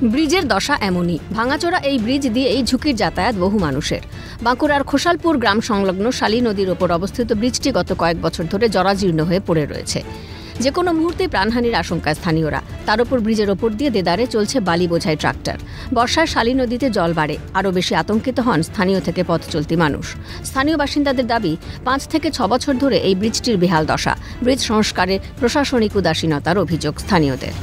ব্রিজের দশা এমনই। ভাঙাচোরা এই ব্রিজ দিয়ে এই ঝুঁকির যাতায়াত বহু মানুষের। বাঁকুড়ার খোসালপুর গ্রাম সংলগ্ন শালী নদীর ওপর অবস্থিত ব্রিজটি গত কয়েক বছর ধরে জরাজীর্ণ হয়ে পড়ে রয়েছে। যে কোনো মুহূর্তে প্রাণহানির আশঙ্কায় স্থানীয়রা। তার উপর ব্রিজের ওপর দিয়ে দেদারে চলছে বালি বোঝাই ট্রাক্টর। বর্ষায় শালী নদীতে জল বাড়ে। আরও বেশি আতঙ্কিত হন স্থানীয় থেকে পথ চলতি মানুষ। স্থানীয় বাসিন্দাদের দাবি, 5 থেকে 6 বছর ধরে এই ব্রিজটির বেহাল দশা। ব্রিজ সংস্কারে প্রশাসনিক উদাসীনতার অভিযোগ স্থানীয়দের।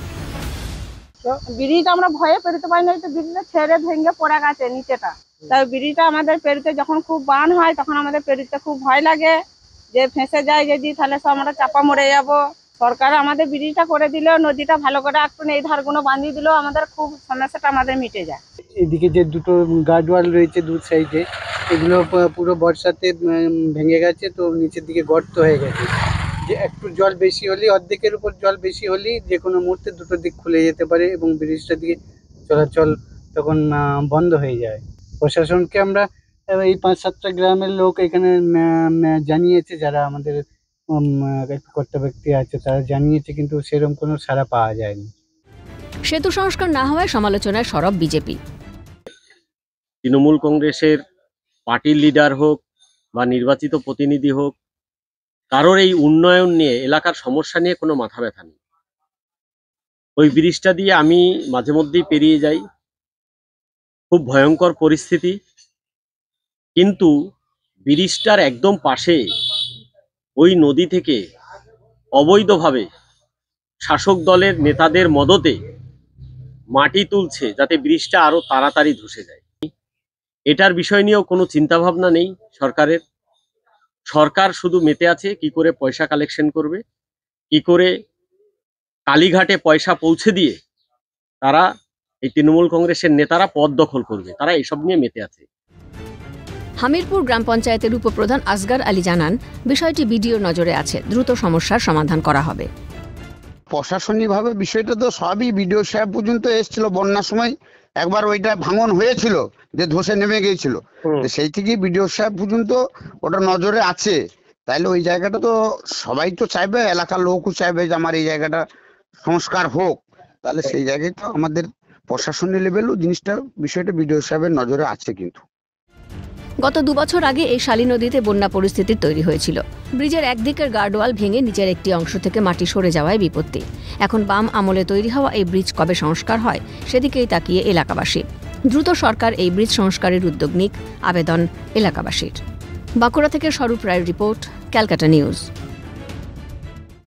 ব্রিজ আমরা ভয়ে পেরোতে পারি না, তো ব্রিজটা ছেড়ে ভেঙে পড়ে গেছে নিচেটা। তাই ব্রিজটা আমাদের পেরোতে যখন খুব বান হয় তখন আমাদের পেরোতে খুব ভয় লাগে, যে ফেঁসে যায় যদি তাহলে সব আমরা চাপা মরে যাব। সরকার আমাদের ব্রিজটা করে দিলেও, নদীটা ভালো করে একটু এই ধারগুলো বাঁধিয়ে দিলেও আমাদের খুব সমস্যাটা আমাদের মিটে যায়। এদিকে যে দুটো গার্ডওয়াল রয়েছে দু সাইডে, এগুলো পুরো বর্ষাতে ভেঙে গেছে, তো নিচের দিকে গর্ত হয়ে গেছে। যে একটু জল বেশি হলেই, অর্ধেকের উপর জল বেশি হলেই যে কোনো মুহূর্তে দুটো দিক খুলে যেতে পারে এবং ব্রিজটার দিকে চলাচল তখন বন্ধ হয়ে যায়। প্রশাসনকে আমরা এই 5-7টা গ্রামের লোক এখানে জানিয়েছে, যারা আমাদের কর্তা ব্যক্তি আছে তারা জানিয়েছে, কিন্তু সেরকম কোনো সাড়া পাওয়া যায়নি। সেতু সংস্কার না হওয়ায় সমালোচনায় সরব বিজেপি। তৃণমূল কংগ্রেসের পার্টির লিডার হোক বা নির্বাচিত প্রতিনিধি হোক, কারোর এই উন্নয়ন নিয়ে, এলাকার সমস্যা নিয়ে কোনো মাথা ব্যথা নেই। ওই ব্রিজটা দিয়ে আমি মাঝে মধ্যেই পেরিয়ে যাই, খুব ভয়ঙ্কর পরিস্থিতি। কিন্তু ব্রিজটার একদম পাশে ওই নদী থেকে অবৈধভাবে শাসক দলের নেতাদের মদতে মাটি তুলছে, যাতে ব্রিজটা আরো তাড়াতাড়ি ধসে যায়। এটার বিষয় নিয়েও কোনো চিন্তাভাবনা নেই সরকারের। সরকার শুধু মেতে আছে কি করে পয়সা কালেকশন করবে, কি করে কালীঘাটে পয়সা পৌঁছে দিয়ে তারা, এই তৃণমূল কংগ্রেসের নেতারা পদ দখল করবে। তারা এসব নিয়ে মেতে আছে। হামিরপুর গ্রাম পঞ্চায়েতের উপপ্রধান আসগার আলী জানান, বিষয়টি বিডিওর নজরে আছে, দ্রুত সমস্যার সমাধান করা হবে। প্রশাসনিকভাবে বিষয়টা তো সবই বিডিও সাহেব পর্যন্ত এসেছিল। বন্যার সময় একবার ওইটা ভাঙন হয়েছিল, যে ধসে নেমে গিয়েছিল, সেই থেকে বিডিও সাহেব পর্যন্ত ওটা নজরে আছে। তাইলে ওই জায়গাটা তো সবাই তো চাইবে, এলাকার লোকও চাইবে যে আমার এই জায়গাটা সংস্কার হোক। তাহলে সেই জায়গায় তো আমাদের প্রশাসনের লেভেলও বিষয়টা বিডিও সাহেবের নজরে আছে। কিন্তু গত 2 বছর আগে এই শালী নদীতে বন্যা পরিস্থিতির তৈরি হয়েছিল। ব্রিজের একদিকের গার্ডওয়াল ভেঙে নিচের একটি অংশ থেকে মাটি সরে যাওয়ায় বিপত্তি। এখন বাম আমলে তৈরি হওয়া এই ব্রিজ কবে সংস্কার হয় সেদিকেই তাকিয়ে এলাকাবাসী। দ্রুত সরকার এই ব্রিজ সংস্কারের উদ্যোগ নিক, আবেদন এলাকাবাসীর। বাঁকুড়া থেকে স্বরূপ রায়ের রিপোর্ট, ক্যালকাটা নিউজ।